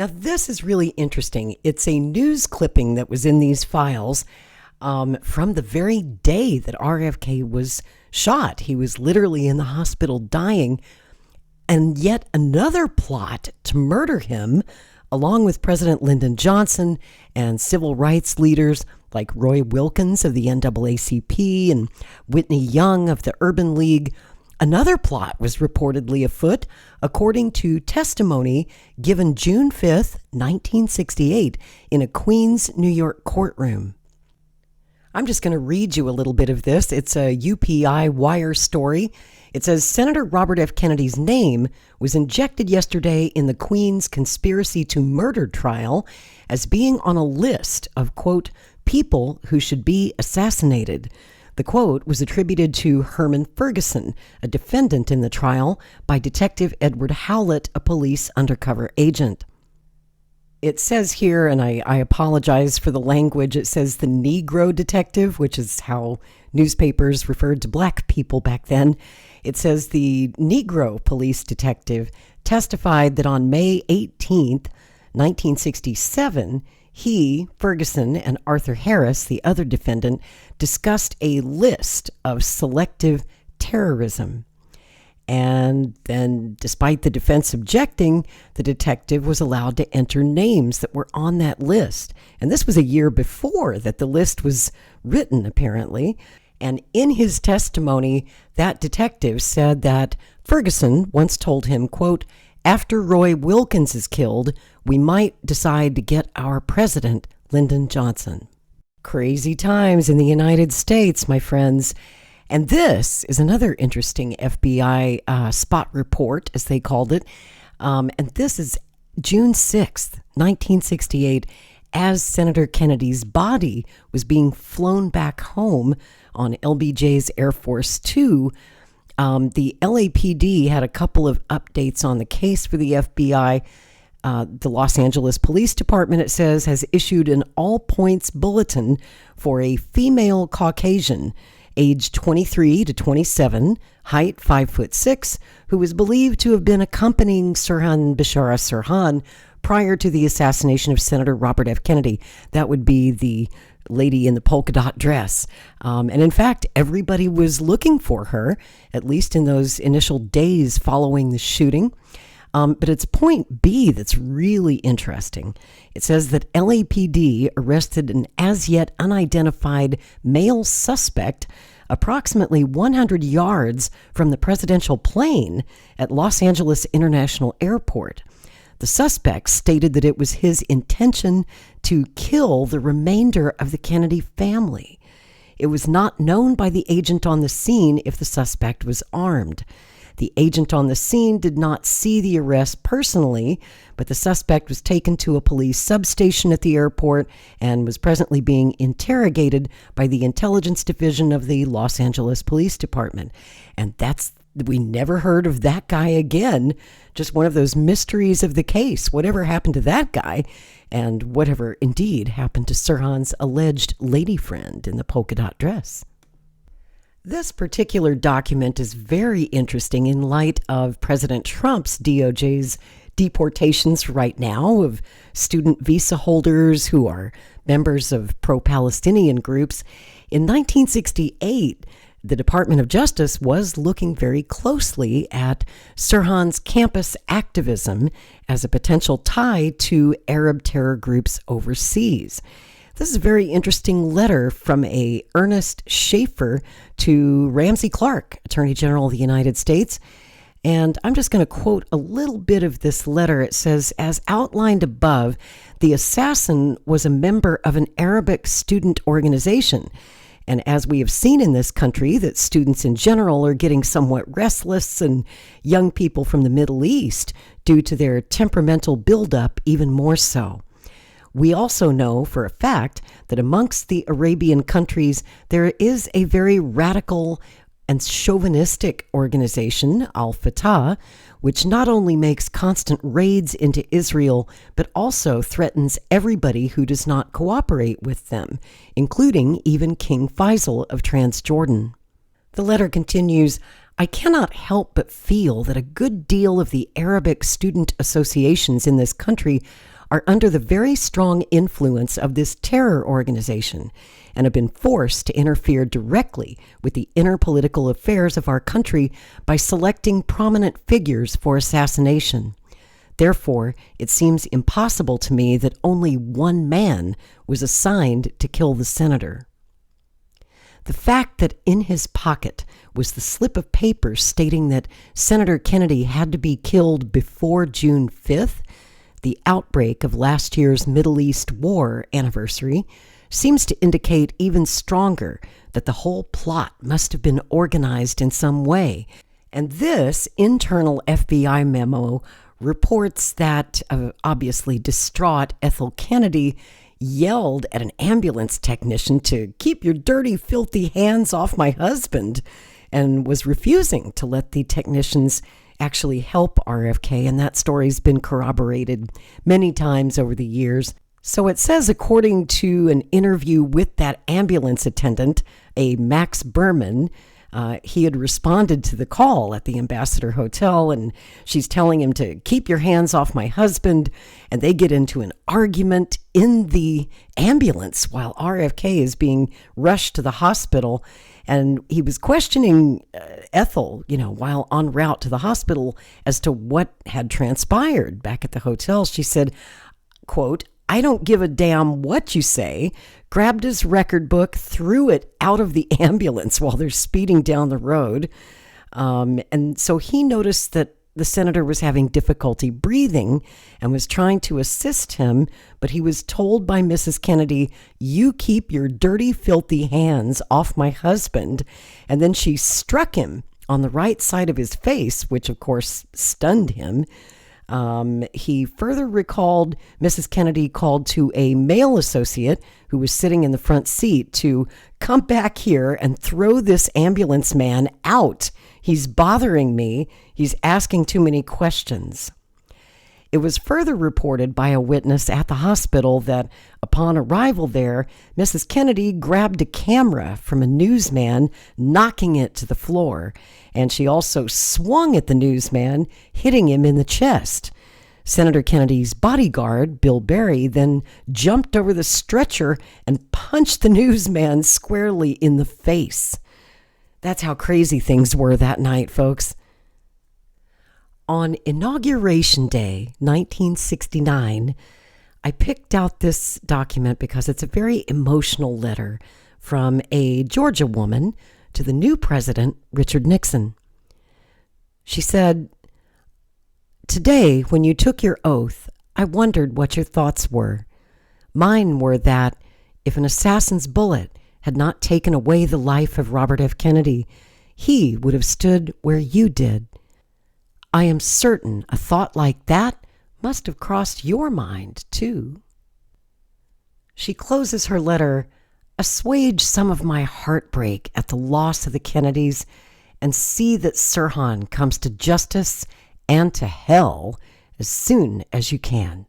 Now, this is really interesting. It's a news clipping that was in these files from the very day that RFK was shot. He was literally in the hospital dying. And yet another plot to murder him, along with President Lyndon Johnson and civil rights leaders like Roy Wilkins of the NAACP and Whitney Young of the Urban League. Another plot was reportedly afoot, according to testimony given June 5th, 1968, in a Queens, New York courtroom. I'm just going to read you a little bit of this. It's a UPI Wire story. It says, Senator Robert F. Kennedy's name was injected yesterday in the Queens conspiracy to murder trial as being on a list of, quote, people who should be assassinated. The quote was attributed to Herman Ferguson, a defendant in the trial, by Detective Edward Howlett, a police undercover agent. It says here, and I apologize for the language, it says the Negro detective, which is how newspapers referred to black people back then. It says the Negro police detective testified that on May 18th, 1967, he, Ferguson, and Arthur Harris, the other defendant, discussed a list of selective terrorism. And then, despite the defense objecting, the detective was allowed to enter names that were on that list. And this was a year before that the list was written, apparently. And in his testimony, that detective said that Ferguson once told him, quote, after Roy Wilkins is killed, we might decide to get our president, Lyndon Johnson. Crazy times in the United States, my friends. And this is another interesting FBI spot report, as they called it. And this is June 6th, 1968, as Senator Kennedy's body was being flown back home on LBJ's Air Force Two. The LAPD had a couple of updates on the case for the FBI. The Los Angeles Police Department, it says, has issued an all-points bulletin for a female Caucasian, age 23 to 27, height 5'6", who was believed to have been accompanying Sirhan Bishara Sirhan prior to the assassination of Senator Robert F. Kennedy. That would be the lady in the polka dot dress. And in fact, everybody was looking for her, at least in those initial days following the shooting. But it's point B that's really interesting. It says that LAPD arrested an as yet unidentified male suspect approximately 100 yards from the presidential plane at Los Angeles International Airport. The suspect stated that it was his intention to kill the remainder of the Kennedy family. It was not known by the agent on the scene if the suspect was armed. The agent on the scene did not see the arrest personally, but the suspect was taken to a police substation at the airport and was presently being interrogated by the intelligence division of the Los Angeles Police Department. And we never heard of that guy again. Just one of those mysteries of the case. Whatever happened to that guy, and whatever indeed happened to Sirhan's alleged lady friend in the polka dot dress. This particular document is very interesting in light of President Trump's DOJ's deportations right now of student visa holders who are members of pro-Palestinian groups. In 1968, the Department of Justice was looking very closely at Sirhan's campus activism as a potential tie to Arab terror groups overseas. This is a very interesting letter from a Ernest Schaefer to Ramsey Clark, Attorney General of the United States. And I'm just going to quote a little bit of this letter. It says, as outlined above, the assassin was a member of an Arabic student organization. And as we have seen in this country, that students in general are getting somewhat restless, and young people from the Middle East, due to their temperamental buildup, even more so. We also know for a fact that amongst the Arabian countries, there is a very radical and chauvinistic organization, Al-Fatah, which not only makes constant raids into Israel, but also threatens everybody who does not cooperate with them, including even King Faisal of Transjordan. The letter continues, I cannot help but feel that a good deal of the Arabic student associations in this country are under the very strong influence of this terror organization and have been forced to interfere directly with the inner political affairs of our country by selecting prominent figures for assassination. Therefore, it seems impossible to me that only one man was assigned to kill the senator. The fact that in his pocket was the slip of paper stating that Senator Kennedy had to be killed before June 5th, the outbreak of last year's Middle East war anniversary, seems to indicate even stronger that the whole plot must have been organized in some way. And this internal FBI memo reports that obviously distraught Ethel Kennedy yelled at an ambulance technician to keep your dirty, filthy hands off my husband, and was refusing to let the technicians actually help RFK, and that story's been corroborated many times over the years. So it says, according to an interview with that ambulance attendant, a Max Berman, he had responded to the call at the Ambassador Hotel, and she's telling him to keep your hands off my husband, and they get into an argument in the ambulance while RFK is being rushed to the hospital. And he was questioning Ethel, while en route to the hospital as to what had transpired back at the hotel. She said, quote, "I don't give a damn what you say," grabbed his record book, threw it out of the ambulance while they're speeding down the road. And so he noticed that the senator was having difficulty breathing and was trying to assist him, but he was told by Mrs. Kennedy, "You keep your dirty, filthy hands off my husband." And then she struck him on the right side of his face, which of course stunned him. He further recalled Mrs. Kennedy called to a male associate who was sitting in the front seat to come back here and throw this ambulance man out. He's bothering me. He's asking too many questions. It was further reported by a witness at the hospital that upon arrival there, Mrs. Kennedy grabbed a camera from a newsman, knocking it to the floor, and she also swung at the newsman, hitting him in the chest. Senator Kennedy's bodyguard, Bill Barry, then jumped over the stretcher and punched the newsman squarely in the face. That's how crazy things were that night, folks. On Inauguration Day, 1969, I picked out this document because it's a very emotional letter from a Georgia woman to the new president, Richard Nixon. She said, "Today, when you took your oath, I wondered what your thoughts were. Mine were that if an assassin's bullet had not taken away the life of Robert F. Kennedy, he would have stood where you did. I am certain a thought like that must have crossed your mind, too." She closes her letter, "Assuage some of my heartbreak at the loss of the Kennedys and see that Sirhan comes to justice and to hell as soon as you can."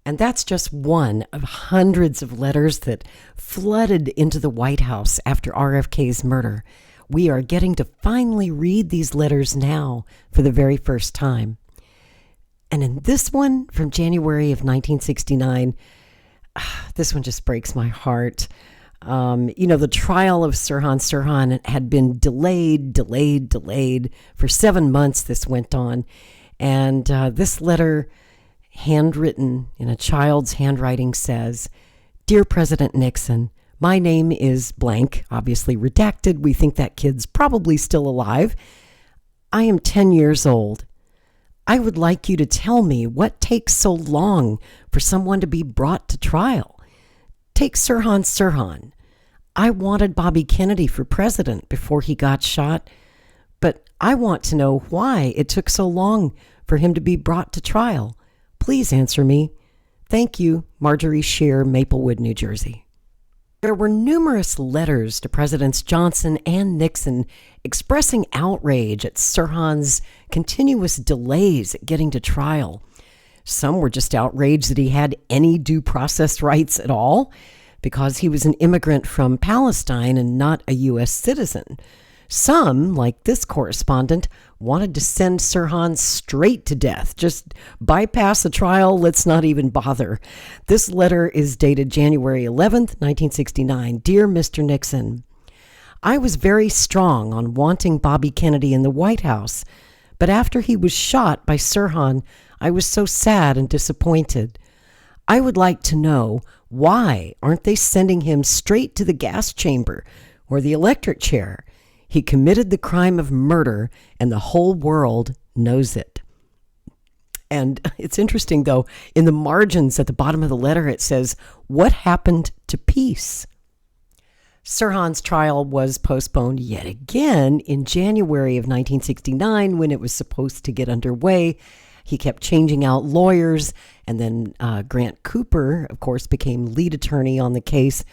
And that's just one of hundreds of letters that flooded into the White House after RFK's murder. We are getting to finally read these letters now for the very first time. And in this one from January of 1969, this one just breaks my heart. The trial of Sirhan had been delayed. For 7 months this went on. And this letter, handwritten in a child's handwriting, says, "Dear President Nixon, my name is blank," obviously redacted. We think that kid's probably still alive. "I am 10 years old. I would like you to tell me what takes so long for someone to be brought to trial. Take Sirhan. I wanted Bobby Kennedy for president before he got shot, but I want to know why it took so long for him to be brought to trial. Please answer me. Thank you, Marjorie Scheer, Maplewood, New Jersey." There were numerous letters to Presidents Johnson and Nixon expressing outrage at Sirhan's continuous delays at getting to trial. Some were just outraged that he had any due process rights at all because he was an immigrant from Palestine and not a U.S. citizen. Some, like this correspondent, wanted to send Sirhan straight to death. Just bypass the trial. Let's not even bother. This letter is dated January 11th, 1969. Dear Mr. Nixon, I was very strong on wanting Bobby Kennedy in the White House, but after he was shot by Sirhan, I was so sad and disappointed. I would like to know, why aren't they sending him straight to the gas chamber or the electric chair? He committed the crime of murder, and the whole world knows it. And it's interesting, though, in the margins at the bottom of the letter, it says, what happened to peace? Sirhan's trial was postponed yet again in January of 1969 when it was supposed to get underway. He kept changing out lawyers, and then Grant Cooper, of course, became lead attorney on the case.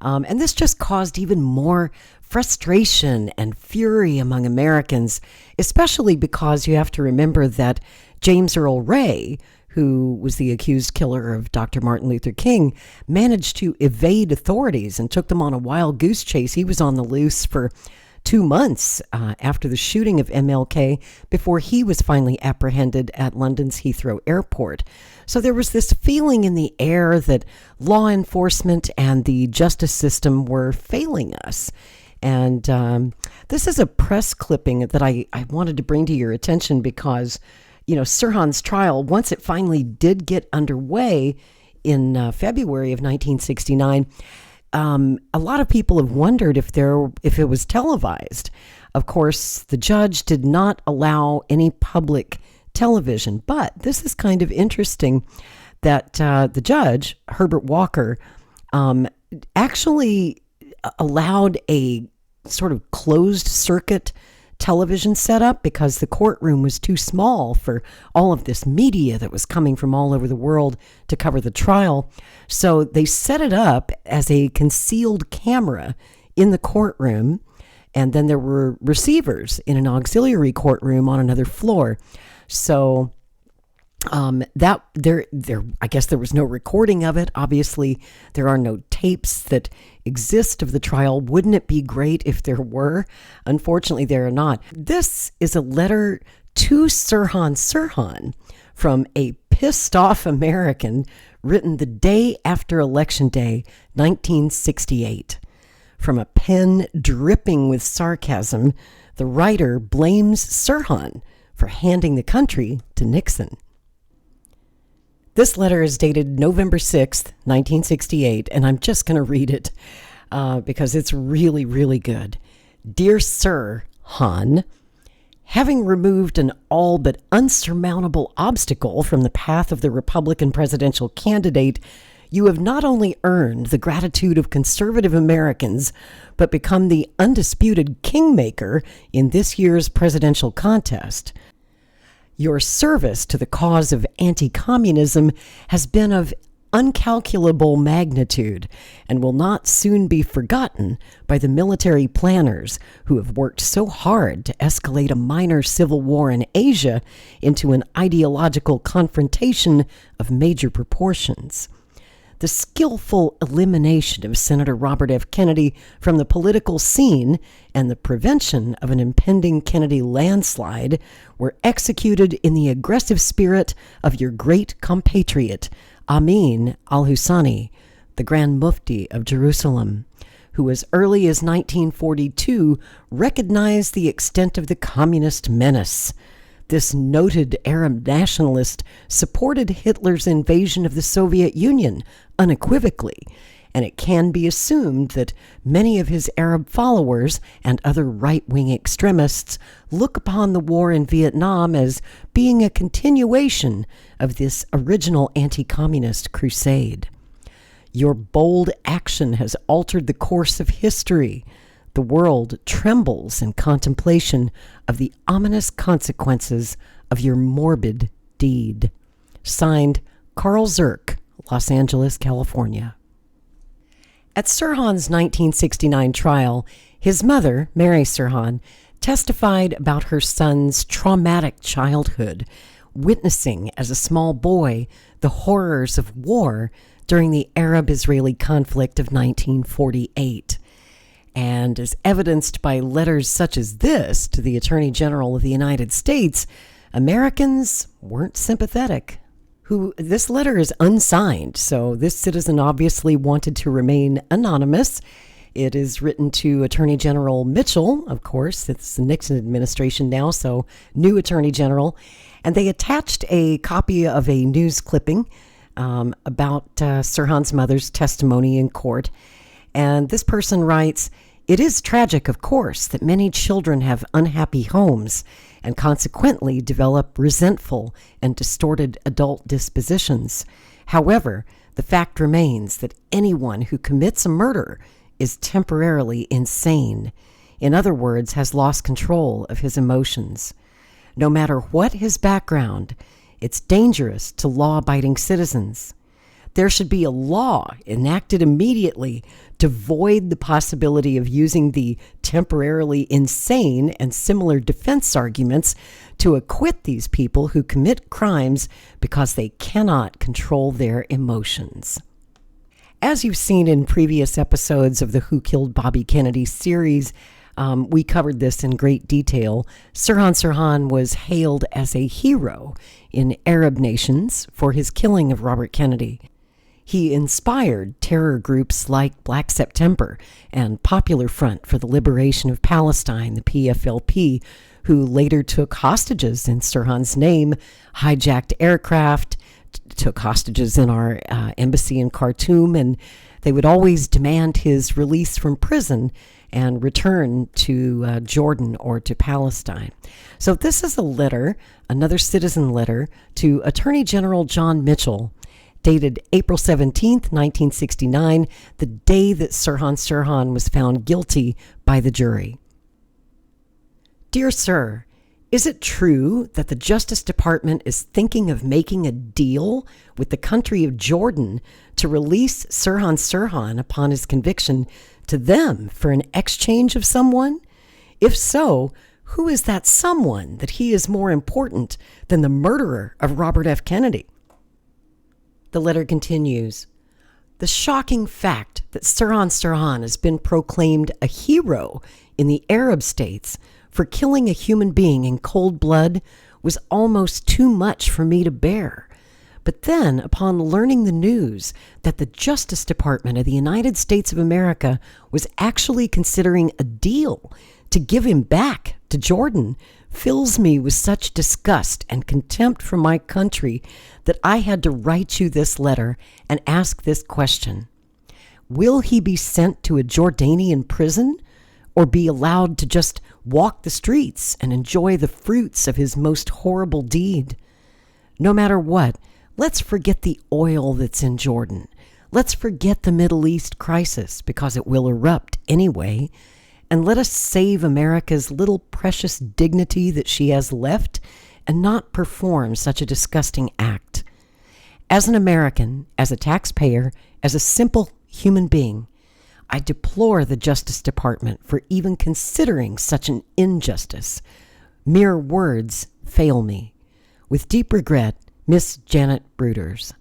And this just caused even more frustration and fury among Americans, especially because you have to remember that James Earl Ray, who was the accused killer of Dr. Martin Luther King, managed to evade authorities and took them on a wild goose chase. He was on the loose for 2 months after the shooting of MLK before he was finally apprehended at London's Heathrow Airport. So there was this feeling in the air that law enforcement and the justice system were failing us. And this is a press clipping that I wanted to bring to your attention because, Sirhan's trial, once it finally did get underway in February of 1969, a lot of people have wondered if it was televised. Of course, the judge did not allow any public television, but this is kind of interesting that the judge, Herbert Walker, actually allowed a sort of closed circuit television setup because the courtroom was too small for all of this media that was coming from all over the world to cover the trial. So they set it up as a concealed camera in the courtroom, and then there were receivers in an auxiliary courtroom on another floor. So that I guess there was no recording of it. Obviously, there are no tapes that exist of the trial. Wouldn't it be great if there were? Unfortunately, there are not. This is a letter to Sirhan from a pissed off American written the day after Election Day, 1968. From a pen dripping with sarcasm, the writer blames Sirhan for handing the country to Nixon. This letter is dated November 6th, 1968, and I'm just going to read it because it's really, really good. Dear Sir Han, having removed an all but unsurmountable obstacle from the path of the Republican presidential candidate, you have not only earned the gratitude of conservative Americans, but become the undisputed kingmaker in this year's presidential contest. Your service to the cause of anti-communism has been of uncalculable magnitude and will not soon be forgotten by the military planners who have worked so hard to escalate a minor civil war in Asia into an ideological confrontation of major proportions. The skillful elimination of Senator Robert F. Kennedy from the political scene and the prevention of an impending Kennedy landslide were executed in the aggressive spirit of your great compatriot, Amin al-Husseini, the Grand Mufti of Jerusalem, who as early as 1942 recognized the extent of the communist menace. This noted Arab nationalist supported Hitler's invasion of the Soviet Union unequivocally, and it can be assumed that many of his Arab followers and other right-wing extremists look upon the war in Vietnam as being a continuation of this original anti-communist crusade. Your bold action has altered the course of history. The world trembles in contemplation of the ominous consequences of your morbid deed. Signed, Carl Zirk, Los Angeles, California. At Sirhan's 1969 trial, his mother, Mary Sirhan, testified about her son's traumatic childhood, witnessing as a small boy the horrors of war during the Arab-Israeli conflict of 1948. And as evidenced by letters such as this to the Attorney General of the United States, Americans weren't sympathetic. This letter is unsigned, so this citizen obviously wanted to remain anonymous. It is written to Attorney General Mitchell, of course. It's the Nixon administration now, so new Attorney General. And they attached a copy of a news clipping about Sirhan's mother's testimony in court. And this person writes, "It is tragic, of course, that many children have unhappy homes and consequently develop resentful and distorted adult dispositions. However, the fact remains that anyone who commits a murder is temporarily insane. In other words, has lost control of his emotions. No matter what his background, it's dangerous to law-abiding citizens. There should be a law enacted immediately to void the possibility of using the temporarily insane and similar defense arguments to acquit these people who commit crimes because they cannot control their emotions." As you've seen in previous episodes of the Who Killed Bobby Kennedy series, we covered this in great detail. Sirhan was hailed as a hero in Arab nations for his killing of Robert Kennedy. He inspired terror groups like Black September and Popular Front for the Liberation of Palestine, the PFLP, who later took hostages in Sirhan's name, hijacked aircraft, took hostages in our embassy in Khartoum, and they would always demand his release from prison and return to Jordan or to Palestine. So this is a letter, another citizen letter, to Attorney General John Mitchell, dated April 17th, 1969, the day that Sirhan was found guilty by the jury. "Dear Sir, is it true that the Justice Department is thinking of making a deal with the country of Jordan to release Sirhan upon his conviction to them for an exchange of someone? If so, who is that someone that he is more important than the murderer of Robert F. Kennedy?" The letter continues, "The shocking fact that Sirhan has been proclaimed a hero in the Arab states for killing a human being in cold blood was almost too much for me to bear. But then, upon learning the news that the Justice Department of the United States of America was actually considering a deal to give him back to Jordan, fills me with such disgust and contempt for my country that I had to write you this letter and ask this question. Will he be sent to a Jordanian prison or be allowed to just walk the streets and enjoy the fruits of his most horrible deed? No matter what, let's forget the oil that's in Jordan. Let's forget the Middle East crisis because it will erupt anyway. And let us save America's little precious dignity that she has left and not perform such a disgusting act. As an American, as a taxpayer, as a simple human being, I deplore the Justice Department for even considering such an injustice. Mere words fail me. With deep regret, Miss Janet Bruders."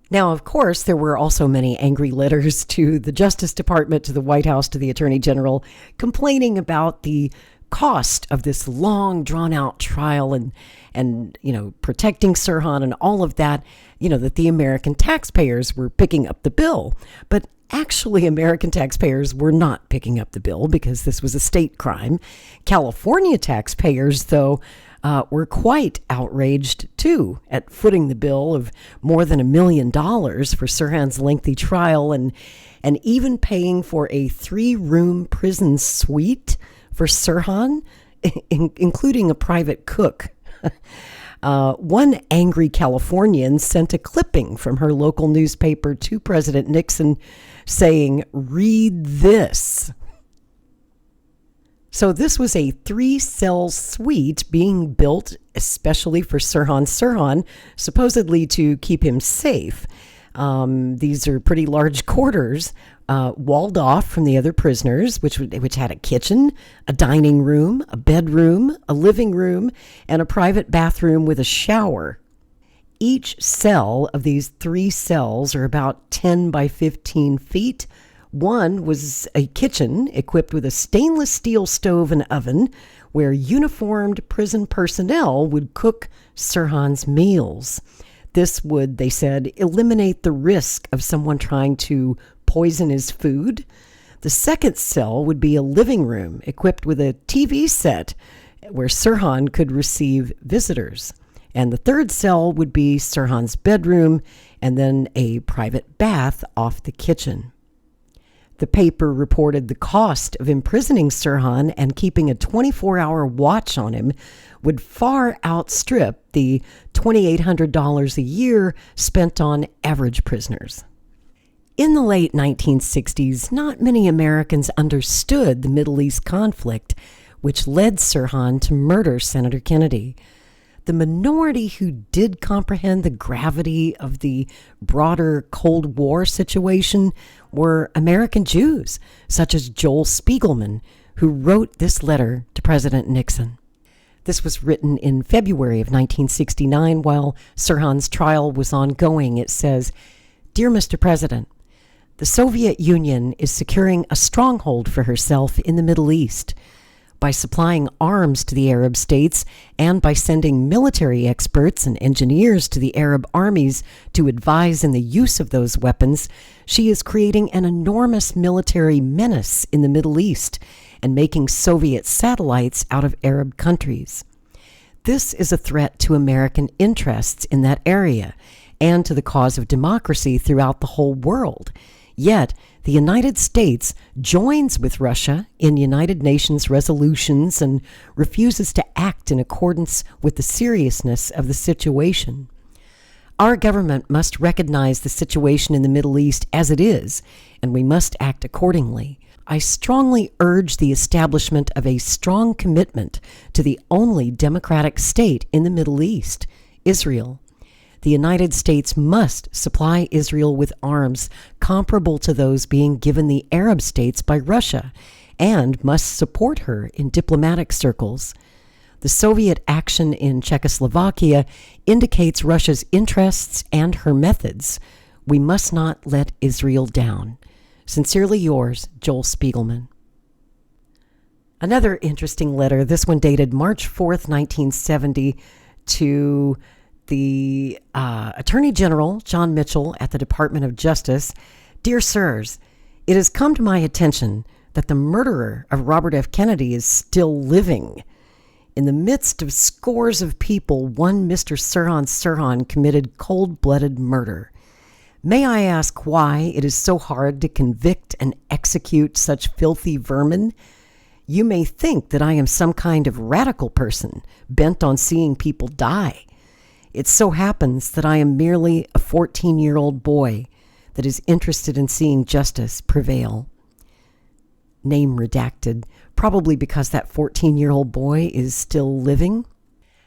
Now, of course, there were also many angry letters to the Justice Department, to the White House, to the Attorney General, complaining about the cost of this long, drawn-out trial and protecting Sirhan and all of that, that the American taxpayers were picking up the bill. But actually, American taxpayers were not picking up the bill because this was a state crime. California taxpayers, though, were quite outraged, too, at footing the bill of more than $1 million for Sirhan's lengthy trial and even paying for a 3-room prison suite for Sirhan, including a private cook. One angry Californian sent a clipping from her local newspaper to President Nixon saying, "Read this." So this was a 3-cell suite being built especially for Sirhan, supposedly to keep him safe. These are pretty large quarters, walled off from the other prisoners, which had a kitchen, a dining room, a bedroom, a living room, and a private bathroom with a shower. Each cell of these 3 cells are about 10 by 15 feet, One was a kitchen equipped with a stainless steel stove and oven where uniformed prison personnel would cook Sirhan's meals. This would, they said, eliminate the risk of someone trying to poison his food. The second cell would be a living room equipped with a TV set where Sirhan could receive visitors. And the third cell would be Sirhan's bedroom and then a private bath off the kitchen. The paper reported the cost of imprisoning Sirhan and keeping a 24-hour watch on him would far outstrip the $2,800 a year spent on average prisoners. In the late 1960s, not many Americans understood the Middle East conflict, which led Sirhan to murder Senator Kennedy. The minority who did comprehend the gravity of the broader Cold War situation were American Jews, such as Joel Spiegelman, who wrote this letter to President Nixon. This was written in February of 1969 while Sirhan's trial was ongoing. It says, "Dear Mr. President, the Soviet Union is securing a stronghold for herself in the Middle East. By supplying arms to the Arab states and by sending military experts and engineers to the Arab armies to advise in the use of those weapons, she is creating an enormous military menace in the Middle East and making Soviet satellites out of Arab countries. This is a threat to American interests in that area and to the cause of democracy throughout the whole world. Yet, the United States joins with Russia in United Nations resolutions and refuses to act in accordance with the seriousness of the situation. Our government must recognize the situation in the Middle East as it is, and we must act accordingly. I strongly urge the establishment of a strong commitment to the only democratic state in the Middle East, Israel. The United States must supply Israel with arms comparable to those being given the Arab states by Russia, and must support her in diplomatic circles. The Soviet action in Czechoslovakia indicates Russia's interests and her methods. We must not let Israel down. Sincerely yours, Joel Spiegelman." Another interesting letter, this one dated March 4th, 1970, to the Attorney General, John Mitchell, at the Department of Justice. "Dear Sirs, it has come to my attention that the murderer of Robert F. Kennedy is still living. In the midst of scores of people, one Mr. Sirhan committed cold-blooded murder. May I ask why it is so hard to convict and execute such filthy vermin? You may think that I am some kind of radical person bent on seeing people die. It so happens that I am merely a 14-year-old boy that is interested in seeing justice prevail." Name redacted, probably because that 14-year-old boy is still living.